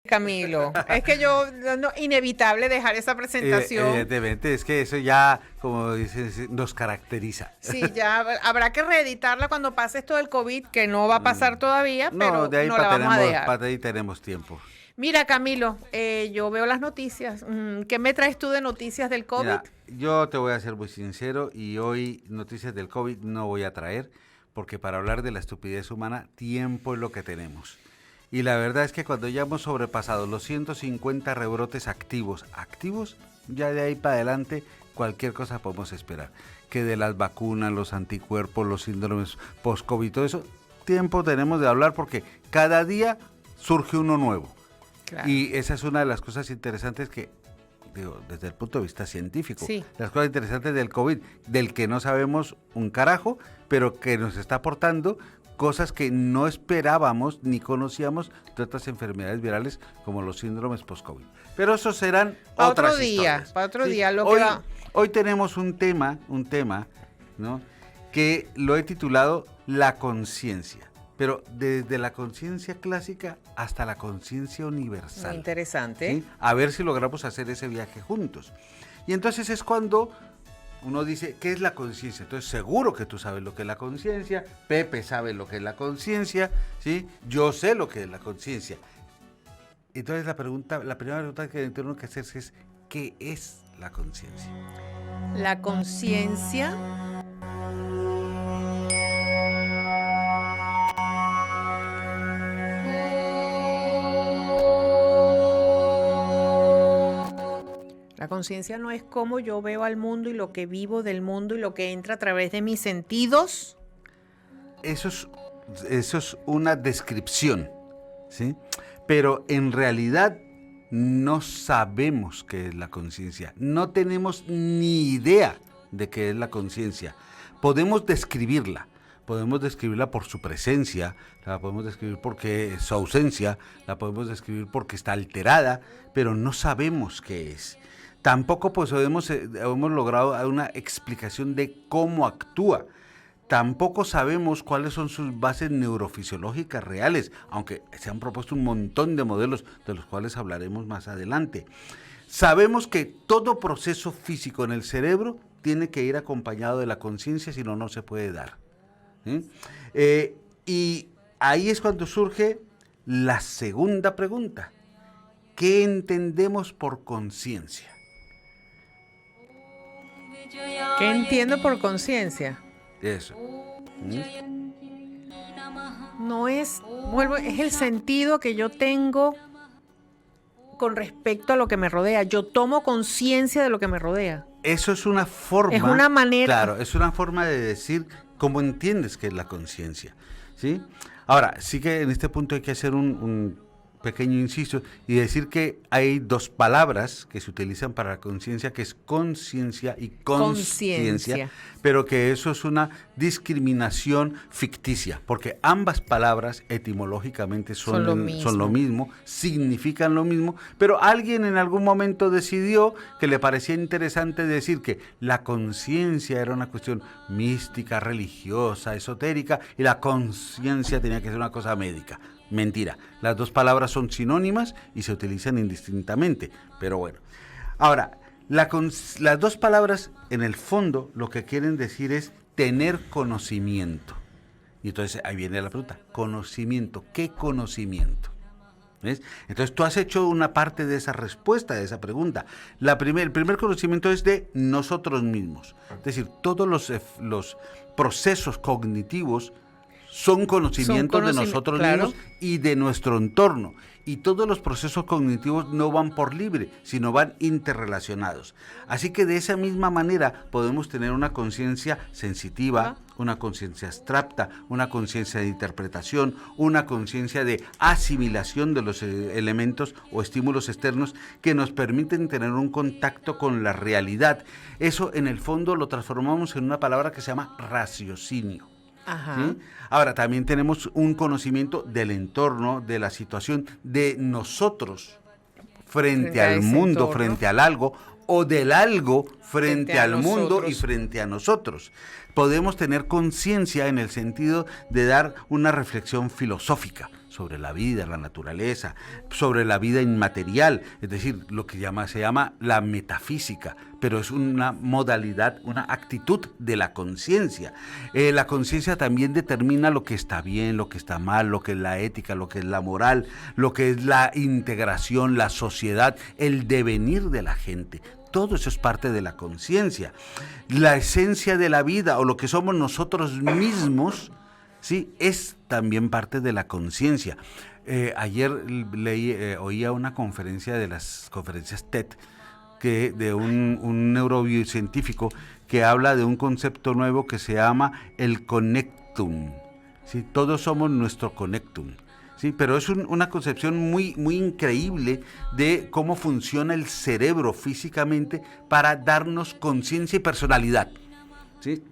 Camilo. Es que yo, inevitable dejar esa presentación. Evidentemente, es que eso ya, como dices, nos caracteriza. Sí, ya habrá que reeditarla cuando pase esto del COVID, que no va a pasar todavía, pero de ahí no la vamos a dejar. para ahí tenemos tiempo. Mira, Camilo, yo veo las noticias. ¿Qué me traes tú de noticias del COVID? Mira, yo te voy a ser muy sincero y hoy noticias del COVID no voy a traer, porque para hablar de la estupidez humana, tiempo es lo que tenemos. Y la verdad es que cuando ya hemos sobrepasado los 150 rebrotes activos, ya de ahí para adelante cualquier cosa podemos esperar. Que de las vacunas, los anticuerpos, los síndromes post-COVID, todo eso, tiempo tenemos de hablar porque cada día surge uno nuevo. Claro. Y esa es una de las cosas interesantes que, digo, desde el punto de vista científico, sí, las cosas interesantes del COVID, del que no sabemos un carajo, pero que nos está aportando cosas que no esperábamos ni conocíamos de otras enfermedades virales como los síndromes post-COVID. Pero esos serán otras historias. Para otro día. Hoy tenemos un tema, ¿no?, que lo he titulado La conciencia. Pero desde la conciencia clásica hasta la conciencia universal. Muy interesante. ¿Sí? A ver si logramos hacer ese viaje juntos. Y entonces es cuando uno dice, ¿qué es la conciencia? Entonces seguro que tú sabes lo que es la conciencia, Pepe sabe lo que es la conciencia, ¿sí? Yo sé lo que es la conciencia. Entonces la primera pregunta que tengo que hacerse es, ¿qué es la conciencia? La conciencia... La conciencia no es cómo yo veo al mundo y lo que vivo del mundo y lo que entra a través de mis sentidos. Eso es una descripción, ¿sí? Pero en realidad no sabemos qué es la conciencia. No tenemos ni idea de qué es la conciencia. Podemos describirla por su presencia, la podemos describir porque su ausencia, la podemos describir porque está alterada, pero no sabemos qué es. Tampoco pues hemos logrado una explicación de cómo actúa. Tampoco sabemos cuáles son sus bases neurofisiológicas reales, aunque se han propuesto un montón de modelos de los cuales hablaremos más adelante. Sabemos que todo proceso físico en el cerebro tiene que ir acompañado de la conciencia, si no, no se puede dar. ¿Sí? Y ahí es cuando surge la segunda pregunta. ¿Qué entendemos por conciencia? ¿Qué entiendo por conciencia? Eso. No es, es el sentido que yo tengo con respecto a lo que me rodea. Yo tomo conciencia de lo que me rodea. Eso es una forma. Es una manera. Claro, es una forma de decir cómo entiendes que es la conciencia, ¿sí? Ahora, sí que en este punto hay que hacer un pequeño inciso y decir que hay dos palabras que se utilizan para la conciencia, que es conciencia y consciencia, pero que eso es una discriminación ficticia, porque ambas palabras etimológicamente son lo mismo, significan lo mismo, pero alguien en algún momento decidió que le parecía interesante decir que la conciencia era una cuestión mística, religiosa, esotérica, y la consciencia tenía que ser una cosa médica. Mentira, las dos palabras son sinónimas y se utilizan indistintamente, pero bueno. Ahora, las dos palabras en el fondo lo que quieren decir es tener conocimiento. Y entonces ahí viene la pregunta, conocimiento, ¿qué conocimiento? ¿Ves? Entonces tú has hecho una parte de esa respuesta, de esa pregunta. El primer conocimiento es de nosotros mismos, es decir, todos los procesos cognitivos son conocimientos de nosotros mismos y de nuestro entorno. Y todos los procesos cognitivos no van por libre, sino van interrelacionados. Así que de esa misma manera podemos tener una conciencia sensitiva, una conciencia abstracta, una conciencia de interpretación, una conciencia de asimilación de los elementos o estímulos externos que nos permiten tener un contacto con la realidad. Eso en el fondo lo transformamos en una palabra que se llama raciocinio. ¿Sí? Ahora, también tenemos un conocimiento del entorno, de la situación, de nosotros frente al mundo, entorno, frente al algo, o del algo frente al mundo y frente a nosotros. Podemos tener conciencia en el sentido de dar una reflexión filosófica, sobre la vida, la naturaleza, sobre la vida inmaterial, es decir, lo que se llama la metafísica, pero es una modalidad, una actitud de la conciencia. La conciencia también determina lo que está bien, lo que está mal, lo que es la ética, lo que es la moral, lo que es la integración, la sociedad, el devenir de la gente. Todo eso es parte de la conciencia. La esencia de la vida o lo que somos nosotros mismos, ¿sí?, es también parte de la conciencia. Ayer oía una conferencia de las conferencias TED de un neurocientífico que habla de un concepto nuevo que se llama el connectum. ¿Sí? Todos somos nuestro connectum. Sí, pero es una concepción muy, muy increíble de cómo funciona el cerebro físicamente para darnos conciencia y personalidad. ¿Sí?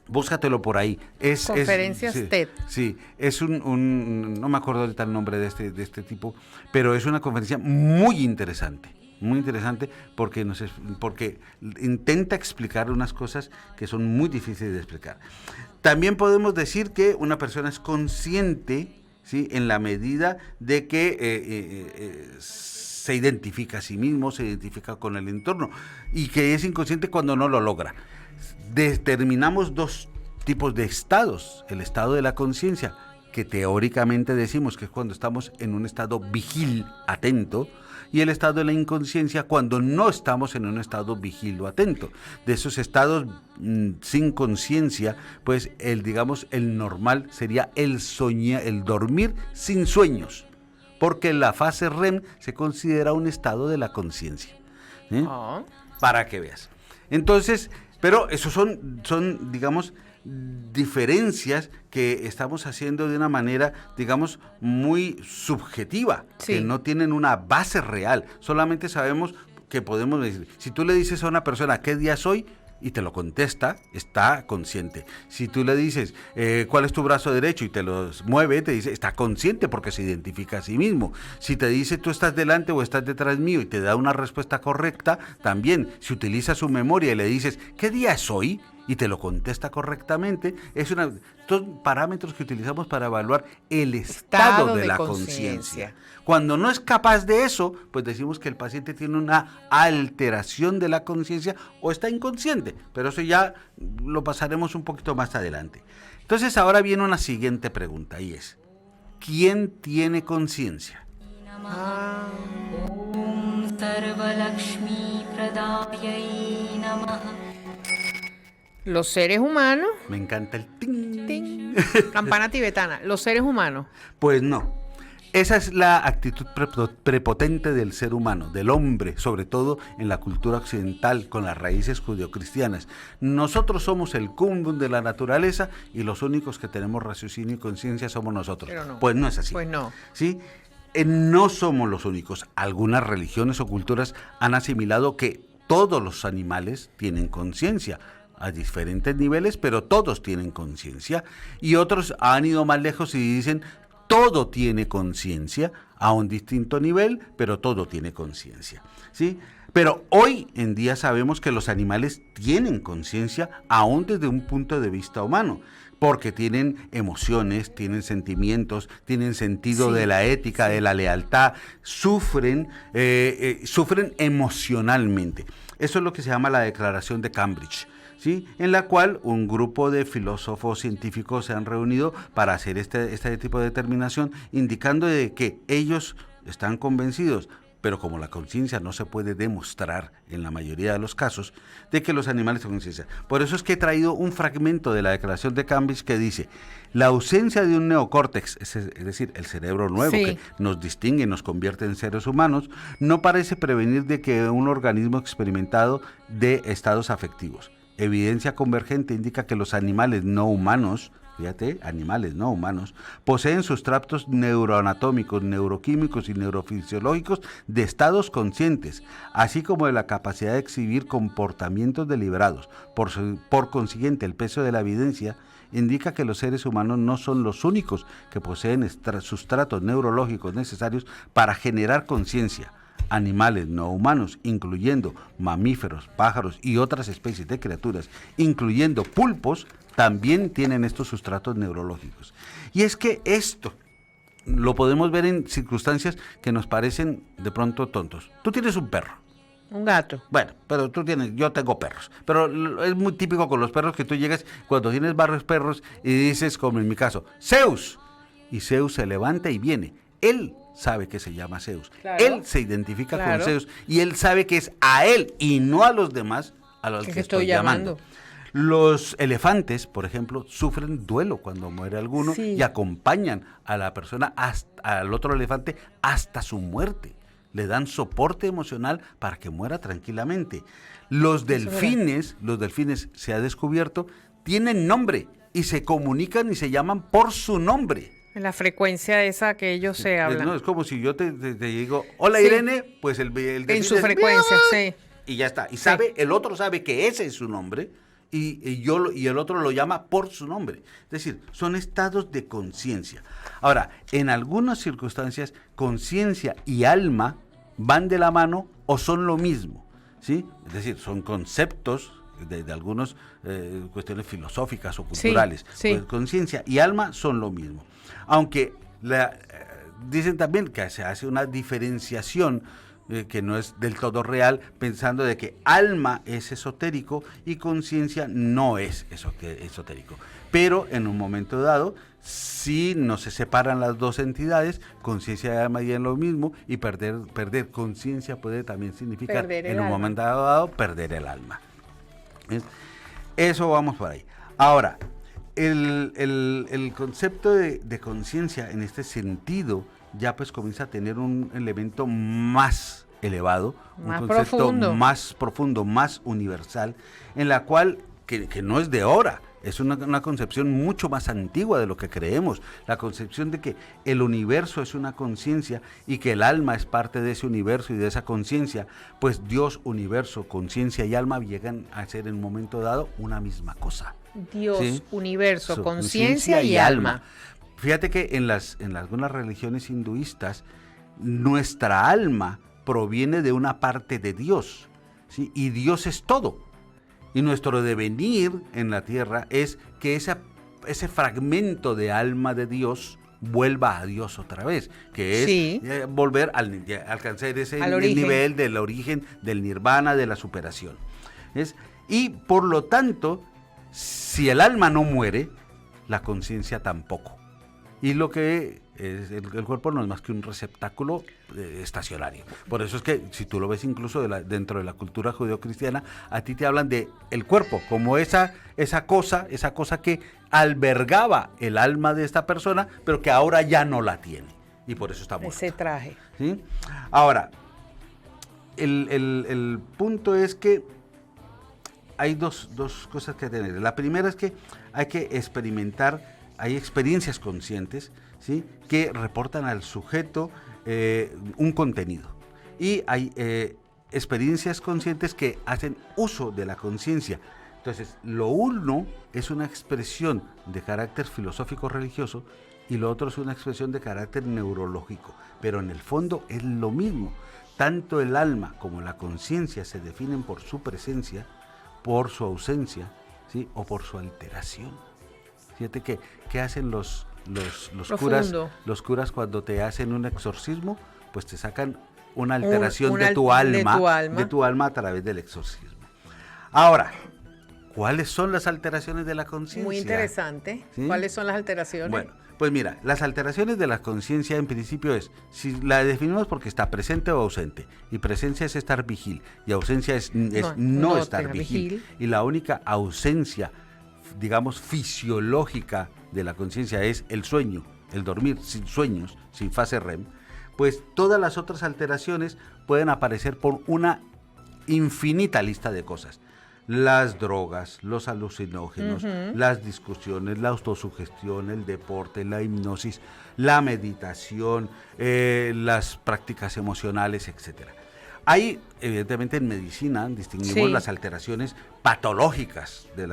Búscatelo por ahí. Conferencias sí, TED. Sí, es no me acuerdo ahorita el nombre de este tipo, pero es una conferencia muy interesante porque intenta explicar unas cosas que son muy difíciles de explicar. También podemos decir que una persona es consciente, ¿sí?, en la medida de que se identifica a sí mismo, se identifica con el entorno, y que es inconsciente cuando no lo logra. Determinamos dos tipos de estados: el estado de la conciencia, que teóricamente decimos que es cuando estamos en un estado vigil, atento, y el estado de la inconsciencia cuando no estamos en un estado vigil o atento. De esos estados sin conciencia, pues el normal sería el dormir sin sueños, porque la fase REM se considera un estado de la conciencia. ¿Sí? Oh. Para que veas. Entonces, pero esos son, digamos, diferencias que estamos haciendo de una manera, digamos, muy subjetiva, sí, que no tienen una base real. Solamente sabemos que podemos decir, si tú le dices a una persona ¿qué día es hoy?, y te lo contesta, está consciente. Si tú le dices ¿cuál es tu brazo derecho?, y te lo mueve, te dice, está consciente porque se identifica a sí mismo. Si te dice tú estás delante o estás detrás mío y te da una respuesta correcta, también. Si utiliza su memoria y le dices ¿qué día es hoy?, y te lo contesta correctamente, son parámetros que utilizamos para evaluar el estado de la conciencia. Cuando no es capaz de eso, pues decimos que el paciente tiene una alteración de la conciencia o está inconsciente, pero eso ya lo pasaremos un poquito más adelante. Entonces ahora viene una siguiente pregunta, y es: ¿quién tiene conciencia? Los seres humanos. Me encanta el ting. Ting. Campana tibetana. Los seres humanos. Pues no. Esa es la actitud prepotente del ser humano, del hombre, sobre todo en la cultura occidental con las raíces judeocristianas. Nosotros somos el cúmulo de la naturaleza y los únicos que tenemos raciocinio y conciencia somos nosotros. Pero no. Pues no es así. Pues no. ¿Sí? No somos los únicos. Algunas religiones o culturas han asimilado que todos los animales tienen conciencia, a diferentes niveles, pero todos tienen conciencia, y otros han ido más lejos y dicen todo tiene conciencia a un distinto nivel, pero todo tiene conciencia, ¿sí? Pero hoy en día sabemos que los animales tienen conciencia aún desde un punto de vista humano, porque tienen emociones, tienen sentimientos, tienen sentido de la ética, de la lealtad, sufren emocionalmente. Eso es lo que se llama la Declaración de Cambridge, ¿sí?, en la cual un grupo de filósofos científicos se han reunido para hacer este tipo de determinación, indicando de que ellos están convencidos, pero como la conciencia no se puede demostrar en la mayoría de los casos, de que los animales tienen conciencia. Por eso es que he traído un fragmento de la Declaración de Cambridge que dice: la ausencia de un neocórtex, es decir, el cerebro nuevo, sí, que nos distingue y nos convierte en seres humanos, no parece prevenir de que un organismo experimentado dé estados afectivos. Evidencia convergente indica que los animales no humanos, animales no humanos, poseen sustratos neuroanatómicos, neuroquímicos y neurofisiológicos de estados conscientes, así como de la capacidad de exhibir comportamientos deliberados. Por consiguiente, el peso de la evidencia indica que los seres humanos no son los únicos que poseen sustratos neurológicos necesarios para generar conciencia. Animales no humanos, incluyendo mamíferos, pájaros y otras especies de criaturas, incluyendo pulpos, también tienen estos sustratos neurológicos. Y es que esto lo podemos ver en circunstancias que nos parecen de pronto tontos. Tú tienes un perro. Un gato. Bueno, pero yo tengo perros, pero es muy típico con los perros que tú llegas cuando tienes varios perros y dices, como en mi caso, Zeus, y Zeus se levanta y viene. Él sabe que se llama Zeus, Claro. él se identifica Claro. con Zeus y él sabe que es a él y no a los demás a los Que que estoy estoy llamando. llamando. Los elefantes, por ejemplo, sufren duelo cuando muere alguno Sí. y acompañan a la persona, al otro elefante, hasta su muerte. Le dan soporte emocional para que muera tranquilamente. Los delfines se ha descubierto, tienen nombre y se comunican y se llaman por su nombre. En la frecuencia esa que ellos se hablan. No, es como si yo te digo, hola Sí. Irene, pues el delfín En su es, frecuencia, "Miau", sí. y ya está. Y sabe, el otro sabe que ese es su nombre y el otro lo llama por su nombre. Es decir, son estados de conciencia. Ahora, en algunas circunstancias, conciencia y alma van de la mano o son lo mismo, ¿sí? Es decir, son conceptos de algunas cuestiones filosóficas o culturales. sí. Pues, conciencia y alma son lo mismo. Aunque dicen también que se hace una diferenciación que no es del todo real, pensando de que alma es esotérico y conciencia no es esotérico. Pero en un momento dado, si no se separan las dos entidades, conciencia y alma ya es lo mismo, y perder conciencia puede también significar, Perder el en un alma. momento dado, perder el alma. ¿Ves? Eso vamos por ahí. Ahora, el concepto de conciencia en este sentido ya pues comienza a tener un elemento más elevado, Más un concepto profundo. más profundo, más universal, en la cual, que no es de ahora, es una concepción mucho más antigua de lo que creemos, la concepción de que el universo es una conciencia y que el alma es parte de ese universo y de esa conciencia, pues Dios, universo, conciencia y alma llegan a ser en un momento dado una misma cosa. Dios, ¿Sí? universo, Su conciencia y alma. Fíjate que en algunas religiones hinduistas, nuestra alma proviene de una parte de Dios, ¿sí? Y Dios es todo. Y nuestro devenir en la tierra es que ese fragmento de alma de Dios vuelva a Dios otra vez, que es Sí. volver a alcanzar ese Al origen. nivel del origen, del nirvana, de la superación. ¿Ves? Y por lo tanto, si el alma no muere, la conciencia tampoco. Y lo que es el cuerpo no es más que un receptáculo estacionario. Por eso es que si tú lo ves incluso dentro de la cultura judeocristiana, a ti te hablan de el cuerpo como esa cosa que albergaba el alma de esta persona, pero que ahora ya no la tiene. Y por eso está muerto. Ese traje. ¿Sí? Ahora, el punto es que hay dos cosas que tener. La primera es que hay que experimentar, hay experiencias conscientes, ¿sí?, que reportan al sujeto un contenido. Y hay experiencias conscientes que hacen uso de la conciencia. Entonces, lo uno es una expresión de carácter filosófico religioso y lo otro es una expresión de carácter neurológico. Pero en el fondo es lo mismo. Tanto el alma como la conciencia se definen por su presencia, por su ausencia, ¿sí?, o por su alteración. Fíjate que ¿qué hacen los curas? Los curas cuando te hacen un exorcismo, pues te sacan una alteración de tu alma a través del exorcismo. Ahora, ¿cuáles son las alteraciones de la conciencia? Muy interesante. ¿Sí? ¿Cuáles son las alteraciones? Bueno, pues mira, las alteraciones de la conciencia en principio es, si la definimos porque está presente o ausente, y presencia es estar vigil, y ausencia es no estar vigil, y la única ausencia, digamos, fisiológica de la conciencia es el sueño, el dormir sin sueños, sin fase REM, pues todas las otras alteraciones pueden aparecer por una infinita lista de cosas. Las drogas, los alucinógenos, las discusiones, la autosugestión, el deporte, la hipnosis, la meditación, las prácticas emocionales, etcétera. Hay, evidentemente, en medicina distinguimos las alteraciones patológicas de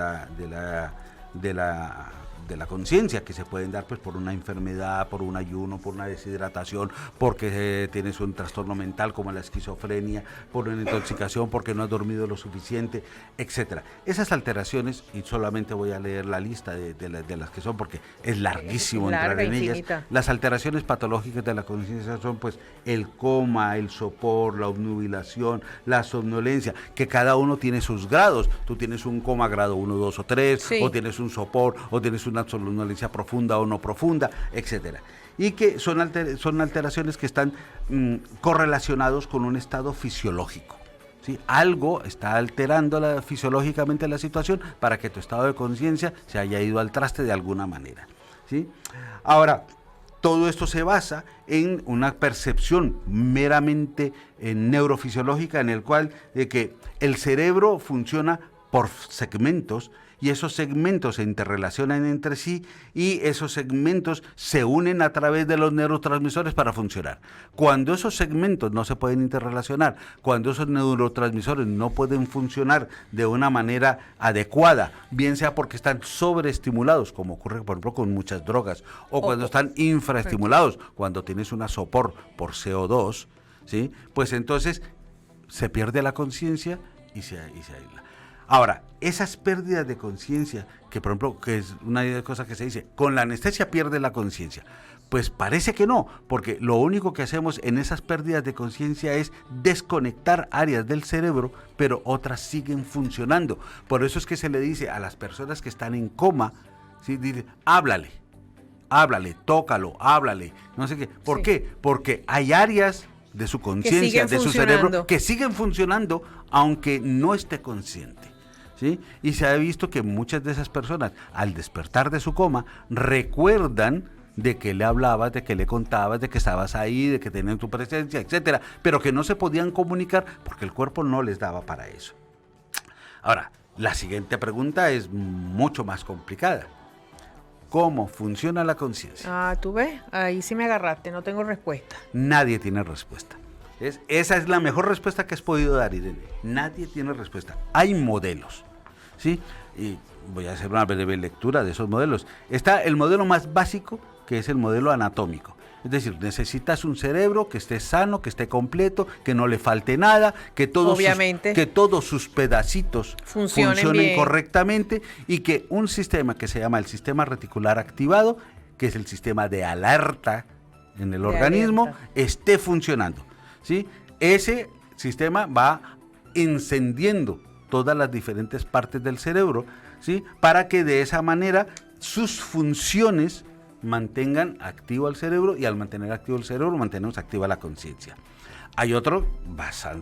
de la conciencia, que se pueden dar pues por una enfermedad, por un ayuno, por una deshidratación, porque tienes un trastorno mental como la esquizofrenia, por una intoxicación, porque no has dormido lo suficiente, etcétera. Esas alteraciones, y solamente voy a leer la lista de las que son, porque es larguísimo entrar en ellas. Las alteraciones patológicas de la conciencia son pues el coma, el sopor, la obnubilación, la somnolencia, que cada uno tiene sus grados. Tú tienes un coma grado 1, 2 o 3, sí, o tienes un sopor, o tienes una somnolencia profunda o no profunda, etcétera. Y que son alteraciones que están correlacionados con un estado fisiológico. ¿Sí? Algo está alterando fisiológicamente la situación para que tu estado de conciencia se haya ido al traste de alguna manera. ¿Sí? Ahora, todo esto se basa en una percepción meramente neurofisiológica, en el cual de que el cerebro funciona por segmentos, y esos segmentos se interrelacionan entre sí, y esos segmentos se unen a través de los neurotransmisores para funcionar. Cuando esos segmentos no se pueden interrelacionar, cuando esos neurotransmisores no pueden funcionar de una manera adecuada, bien sea porque están sobreestimulados, como ocurre por ejemplo con muchas drogas, o cuando están infraestimulados, cuando tienes una sopor por CO2, ¿sí? Pues entonces se pierde la conciencia y se aísla. Ahora, esas pérdidas de conciencia, que por ejemplo, que es una de las cosas que se dice, con la anestesia pierde la conciencia. Pues parece que no, porque lo único que hacemos en esas pérdidas de conciencia es desconectar áreas del cerebro, pero otras siguen funcionando. Por eso es que se le dice a las personas que están en coma, ¿sí? Dice, háblale, tócalo, háblale, no sé qué. ¿Por qué? Porque hay áreas de su conciencia, de su cerebro, que siguen funcionando, aunque no esté consciente. ¿Sí? Y se ha visto que muchas de esas personas, al despertar de su coma, recuerdan de que le hablabas, de que le contabas, de que estabas ahí, de que tenían tu presencia, etcétera, pero que no se podían comunicar porque el cuerpo no les daba para eso. Ahora, la siguiente pregunta es mucho más complicada. ¿Cómo funciona la conciencia? Tú ves, ahí sí me agarraste, no tengo respuesta. Nadie tiene respuesta. Esa es la mejor respuesta que has podido dar, Irene. Nadie tiene respuesta. Hay modelos, ¿sí? Y voy a hacer una breve lectura de esos modelos. Está el modelo más básico, que es el modelo anatómico. Es decir, necesitas un cerebro que esté sano, que esté completo, que no le falte nada, que todos sus pedacitos funcionen correctamente, y que un sistema que se llama el sistema reticular activado, que es el sistema de alerta en el organismo, esté funcionando. ¿Sí? Ese sistema va encendiendo todas las diferentes partes del cerebro, ¿sí? Para que de esa manera sus funciones mantengan activo al cerebro, y al mantener activo el cerebro mantenemos activa la conciencia. Hay otro,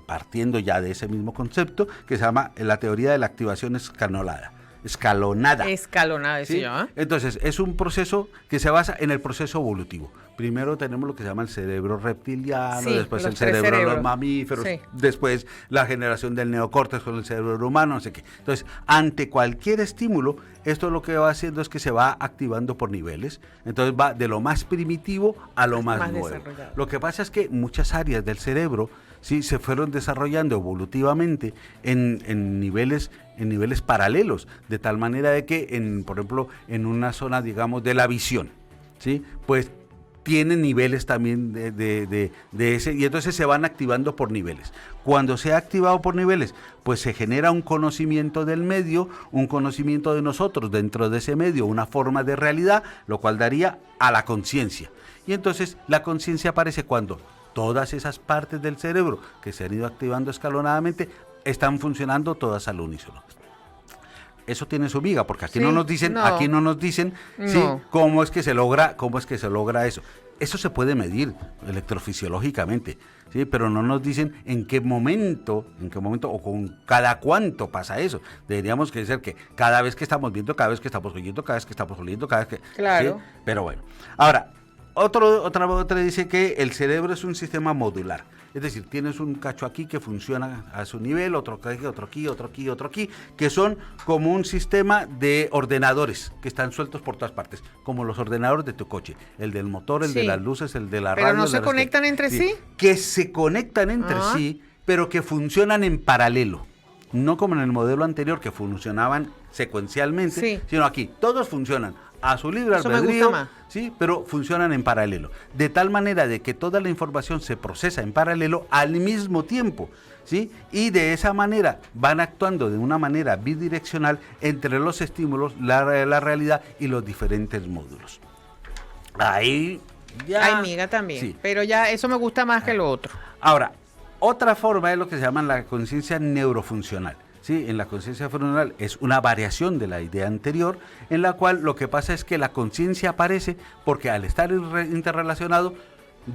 partiendo ya de ese mismo concepto, que se llama la teoría de la activación escalonada. Escalonada, decía, ¿sí? Yo, ¿eh? Entonces, es un proceso que se basa en el proceso evolutivo. Primero tenemos lo que se llama el cerebro reptiliano, sí, después el cerebro de los mamíferos, sí, después la generación del neocórtex con el cerebro humano, no sé qué. Entonces, ante cualquier estímulo, esto lo que va haciendo es que se va activando por niveles. Entonces va de lo más primitivo a lo más nuevo. Lo que pasa es que muchas áreas del cerebro, sí, se fueron desarrollando evolutivamente en niveles paralelos, de tal manera de que, por ejemplo, en una zona, digamos, de la visión, ¿sí? Pues tiene niveles también de ese, y entonces se van activando por niveles. Cuando se ha activado por niveles, pues se genera un conocimiento del medio, un conocimiento de nosotros dentro de ese medio, una forma de realidad, lo cual daría a la conciencia. Y entonces la conciencia aparece cuando todas esas partes del cerebro que se han ido activando escalonadamente están funcionando todas al unísono. Eso tiene su viga, porque aquí no nos dicen, ¿sí? cómo es que se logra eso. Eso se puede medir electrofisiológicamente, ¿sí? Pero no nos dicen en qué momento o con cada cuánto pasa eso. Deberíamos que ser que cada vez que estamos viendo, cada vez que estamos oyendo, cada vez que estamos oliendo, cada vez que... Claro. ¿sí? Pero bueno. Ahora, otra dice que el cerebro es un sistema modular. Es decir, tienes un cacho aquí que funciona a su nivel, otro aquí, que son como un sistema de ordenadores que están sueltos por todas partes, como los ordenadores de tu coche, el del motor, el de las luces, el de la radio. ¿Pero no se conectan entre sí? Que se conectan entre sí, pero que funcionan en paralelo. No como en el modelo anterior, que funcionaban secuencialmente, sino aquí, todos funcionan a su libre Eso me albedrío, gusta más. ¿sí? Pero funcionan en paralelo. De tal manera de que toda la información se procesa en paralelo al mismo tiempo, ¿sí? Y de esa manera van actuando de una manera bidireccional entre los estímulos, la realidad y los diferentes módulos. Ahí ya... Ay, amiga, también. Sí. Pero ya eso me gusta más que lo otro. Ahora, otra forma es lo que se llama la conciencia neurofuncional. Sí, en la conciencia funcional es una variación de la idea anterior, en la cual lo que pasa es que la conciencia aparece porque al estar interrelacionado,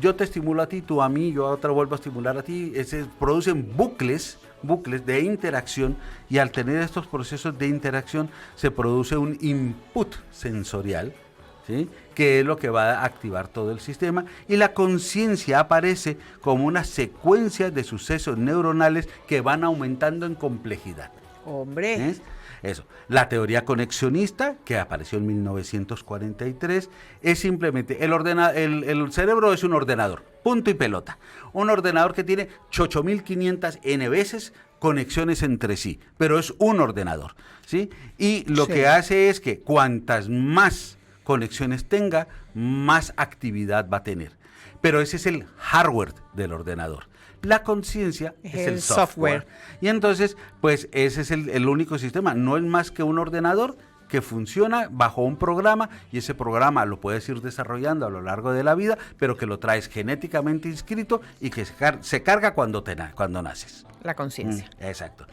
yo te estimulo a ti, tú a mí, yo a otra vuelvo a estimular a ti, se producen bucles de interacción, y al tener estos procesos de interacción se produce un input sensorial, ¿sí? Que es lo que va a activar todo el sistema, y la conciencia aparece como una secuencia de sucesos neuronales que van aumentando en complejidad. Hombre. ¿Eh? Eso. La teoría conexionista, que apareció en 1943, es simplemente el cerebro es un ordenador, punto y pelota. Un ordenador que tiene 8500 n veces conexiones entre sí, pero es un ordenador, ¿sí? Y lo que hace es que cuantas más conexiones tenga, más actividad va a tener. Pero ese es el hardware del ordenador. La conciencia es el software. Y entonces, pues ese es el único sistema. No es más que un ordenador que funciona bajo un programa, y ese programa lo puedes ir desarrollando a lo largo de la vida, pero que lo traes genéticamente inscrito y que se carga cuando naces. La conciencia. Exacto.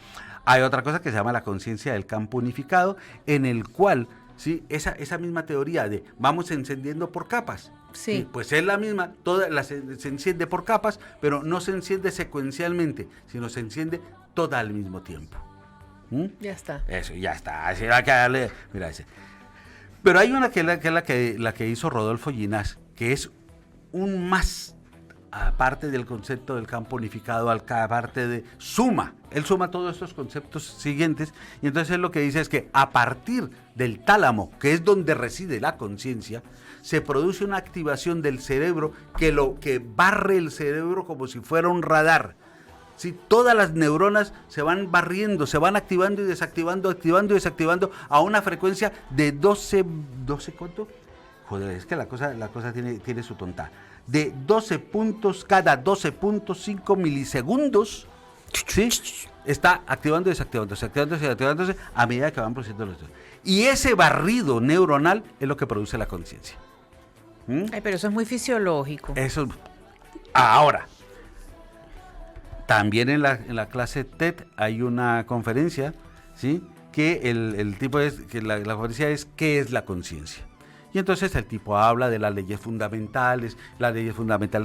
Hay otra cosa que se llama la conciencia del campo unificado, en el cual, ¿sí? Esa misma teoría de vamos encendiendo por capas. Sí. Pues es la misma, se enciende por capas, pero no se enciende secuencialmente, sino se enciende toda al mismo tiempo. Ya está. Eso, ya está. Así va a quedarle, mira ese. Pero hay una que es la que hizo Rodolfo Ginás, que es un más, aparte del concepto del campo unificado, aparte de suma. Él suma todos estos conceptos siguientes, y entonces él lo que dice es que a partir del tálamo, que es donde reside la conciencia, se produce una activación del cerebro que barre el cerebro como si fuera un radar. ¿Sí? Todas las neuronas se van barriendo, se van activando y desactivando, activando y desactivando a una frecuencia de 12 ¿cuánto? Joder, es que la cosa tiene su tonta. De 12 puntos cada 12.5 milisegundos, ¿sí? Está activando y desactivándose a medida que van produciendo los dos. Y ese barrido neuronal es lo que produce la conciencia. Ay, pero eso es muy fisiológico. Eso. Ahora, también en la clase TED hay una conferencia, ¿sí? Que el tipo es, que la conferencia es ¿qué es la conciencia? Y entonces el tipo habla de las leyes fundamentales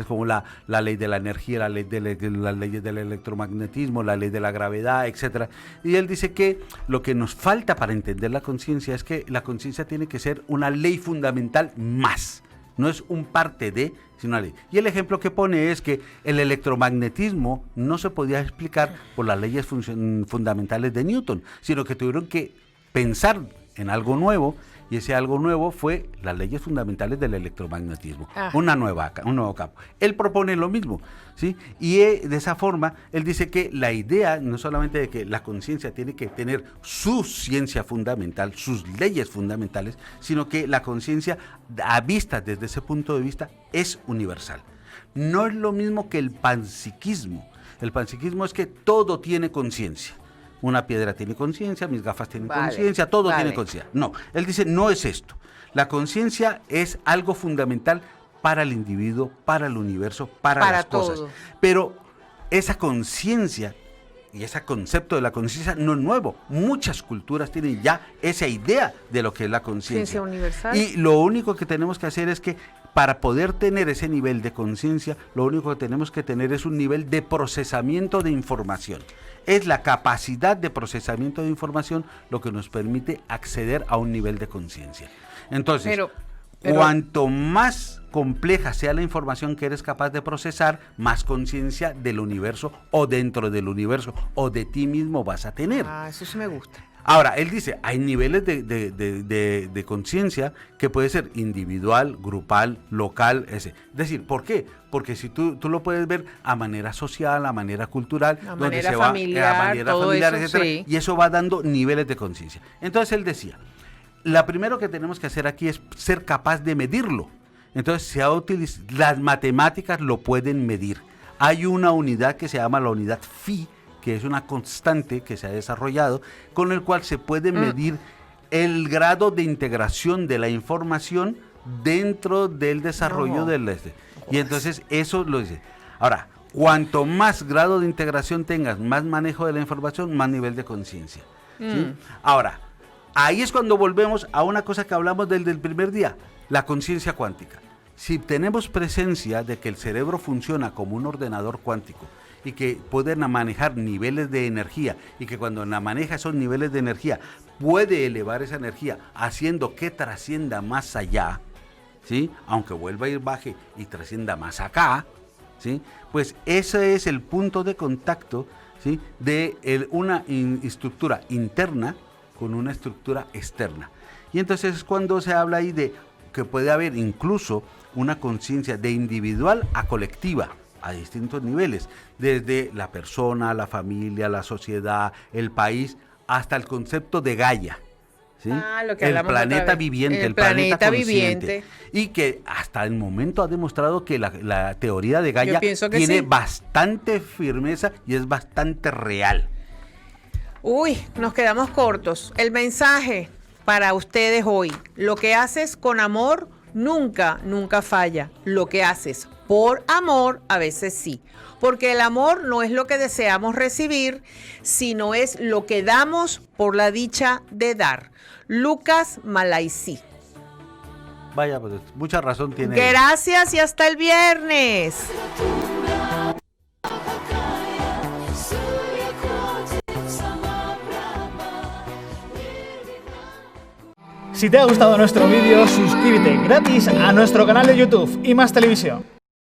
como la ley de la energía, las leyes del electromagnetismo, la ley de la gravedad, etcétera. Y él dice que lo que nos falta para entender la conciencia es que la conciencia tiene que ser una ley fundamental más. No es un parte de, sino una ley. Y el ejemplo que pone es que el electromagnetismo no se podía explicar por las leyes fundamentales de Newton, sino que tuvieron que pensar en algo nuevo, y ese algo nuevo fue las leyes fundamentales del electromagnetismo, un nuevo campo. Él propone lo mismo, ¿sí? Y de esa forma, él dice que la idea no solamente de que la conciencia tiene que tener su ciencia fundamental, sus leyes fundamentales, sino que la conciencia, vista desde ese punto de vista, es universal. No es lo mismo que el panpsiquismo. El panpsiquismo es que todo tiene conciencia. Una piedra tiene conciencia, mis gafas tienen conciencia, todo tiene conciencia. No, él dice, no es esto. La conciencia es algo fundamental para el individuo, para el universo, para las cosas. Todo. Pero esa conciencia y ese concepto de la conciencia no es nuevo. Muchas culturas tienen ya esa idea de lo que es la conciencia. Ciencia universal. Y lo único que tenemos que hacer es que para poder tener ese nivel de conciencia, lo único que tenemos que tener es un nivel de procesamiento de información. Es la capacidad de procesamiento de información lo que nos permite acceder a un nivel de conciencia. Entonces, Pero cuanto más compleja sea la información que eres capaz de procesar, más conciencia del universo o dentro del universo o de ti mismo vas a tener. Eso sí me gusta. Ahora, él dice, hay niveles de conciencia que puede ser individual, grupal, local, ese. Es decir, ¿por qué? Porque si tú lo puedes ver a manera social, a manera cultural, a manera familiar, etcétera, sí. y eso va dando niveles de conciencia. Entonces él decía, la primero que tenemos que hacer aquí es ser capaz de medirlo. Entonces las matemáticas lo pueden medir. Hay una unidad que se llama la unidad phi, que es una constante que se ha desarrollado, con el cual se puede medir el grado de integración de la información dentro del desarrollo del este. Y entonces eso lo dice. Ahora, cuanto más grado de integración tengas, más manejo de la información, más nivel de conciencia. ¿Sí? Ahora, ahí es cuando volvemos a una cosa que hablamos del primer día, la conciencia cuántica. Si tenemos presencia de que el cerebro funciona como un ordenador cuántico y que pueden manejar niveles de energía y que cuando maneja esos niveles de energía puede elevar esa energía haciendo que trascienda más allá, ¿sí? Aunque vuelva a ir baje y trascienda más acá, ¿sí? Pues ese es el punto de contacto, ¿sí? De una estructura interna con una estructura externa. Y entonces es cuando se habla ahí de que puede haber incluso una conciencia de individual a colectiva a distintos niveles, desde la persona, la familia, la sociedad, el país, hasta el concepto de Gaia. ¿Sí? Lo que el planeta viviente, el planeta consciente. Y que hasta el momento ha demostrado que la teoría de Gaia tiene bastante firmeza y es bastante real. Uy, nos quedamos cortos. El mensaje para ustedes hoy: lo que haces con amor nunca falla. Lo que haces por amor a veces sí. Porque el amor no es lo que deseamos recibir, sino es lo que damos por la dicha de dar. Lucas Malaisí. Vaya, pues mucha razón tiene. Gracias y hasta el viernes. Si te ha gustado nuestro vídeo, suscríbete gratis a nuestro canal de YouTube y Más Televisión.